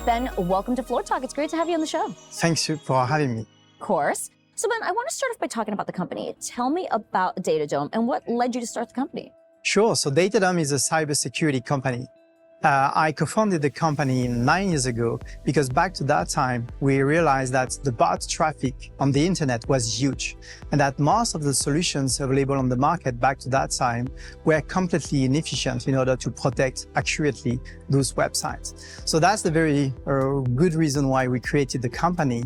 Ben, welcome to Floor Talk. It's great to have you on the show. Thanks for having me. Of course. So Ben, I want to start off by talking about the company. Tell me about DataDome and what led you to start the company. Sure. So DataDome is a cybersecurity company. I co-founded the company 9 years ago because back to that time, we realized that the bot traffic on the internet was huge and that most of the solutions available on the market back to that time were completely inefficient in order to protect accurately those websites. So that's the very good reason why we created the company.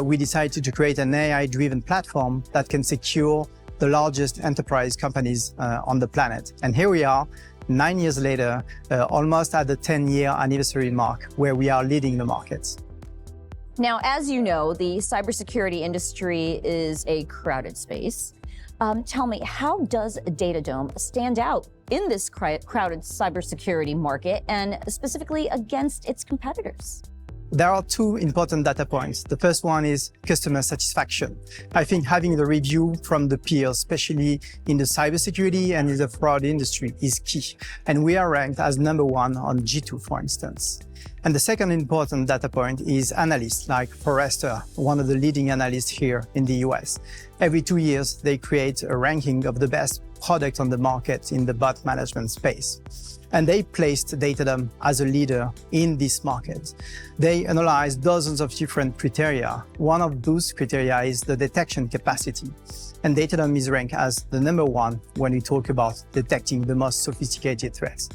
We decided to create an AI-driven platform that can secure the largest enterprise companies on the planet. And here we are, 9 years later, almost at the 10-year anniversary mark, where we are leading the markets. Now, as you know, the cybersecurity industry is a crowded space. Tell me, how does DataDome stand out in this crowded cybersecurity market and specifically against its competitors? There are two important data points. The first one is customer satisfaction. I think having the review from the peers, especially in the cybersecurity and in the fraud industry, is key. And we are ranked as #1 on G2, for instance. And the second important data point is analysts like Forrester, one of the leading analysts here in the US. Every 2 years, they create a ranking of the best products on the market in the bot management space. And they placed DataDome as a leader in this market. They analyzed dozens of different criteria. One of those criteria is the detection capacity. And DataDome is ranked as the #1 when we talk about detecting the most sophisticated threats.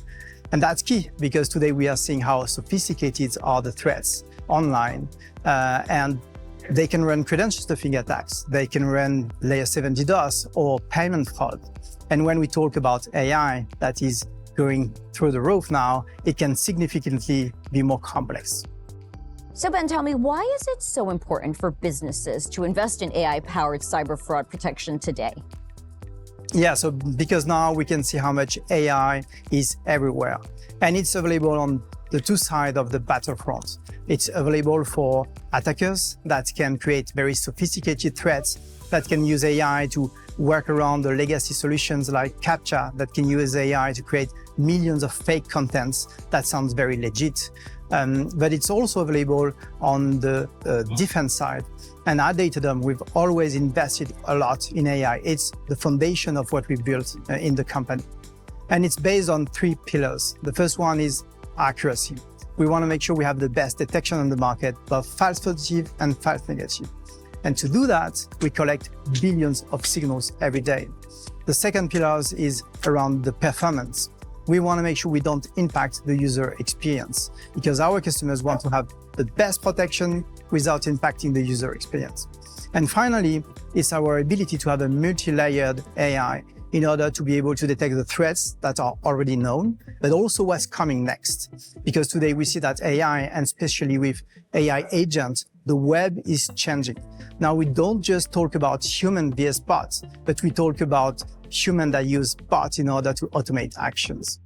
And that's key because today we are seeing how sophisticated are the threats online. And they can run credential stuffing attacks. They can run layer 7 DDoS or payment fraud. And when we talk about AI, that is going through the roof now, it can significantly be more complex. So Ben, tell me, why is it so important for businesses to invest in AI-powered cyber fraud protection today? Yeah, so because now we can see how much AI is everywhere. And it's available on the two sides of the battlefront. It's available for attackers that can create very sophisticated threats, that can use AI to work around the legacy solutions like CAPTCHA, that can use AI to create millions of fake contents. That sounds very legit. But it's also available on the defense side. And at DataDome, we've always invested a lot in AI. It's the foundation of what we built in the company. And it's based on 3 pillars. The first one is accuracy. We want to make sure we have the best detection on the market, both false positive and false negative. And to do that, we collect billions of signals every day. The second pillar is around the performance. We want to make sure we don't impact the user experience because our customers want to have the best protection without impacting the user experience. And finally, it's our ability to have a multi-layered AI in order to be able to detect the threats that are already known, but also what's coming next. Because today we see that AI, and especially with AI agents, the web is changing. Now, we don't just talk about human vs bots, but we talk about human that use bots in order to automate actions.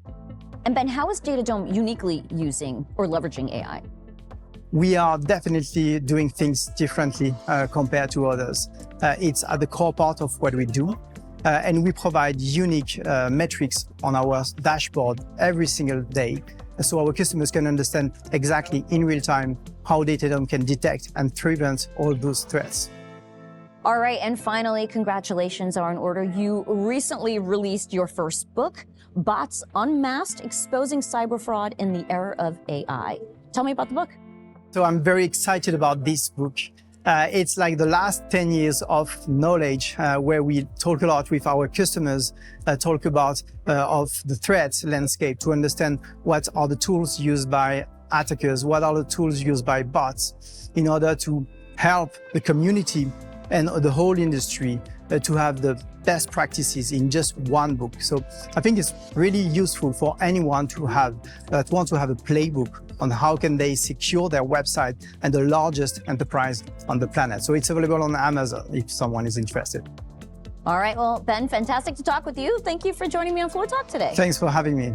And Ben, how is DataDome uniquely using or leveraging AI? We are definitely doing things differently compared to others. It's at the core part of what we do. And we provide unique metrics on our dashboard every single day, so our customers can understand exactly in real time how DataDome can detect and prevent all those threats. All right, and finally, congratulations are in order. You recently released your first book, Bots Unmasked: Exposing Cyber Fraud in the Era of AI. Tell me about the book. So I'm very excited about this book. It's like the last 10 years of knowledge where we talk a lot with our customers, talk about of the threat landscape to understand what are the tools used by attackers, what are the tools used by bots in order to help the community and the whole industry to have the best practices in just one book. So I think it's really useful for anyone to have that wants to have a playbook on how can they secure their website and the largest enterprise on the planet. So it's available on Amazon if someone is interested. All right, well, Ben, fantastic to talk with you. Thank you for joining me on Floor Talk today. Thanks for having me.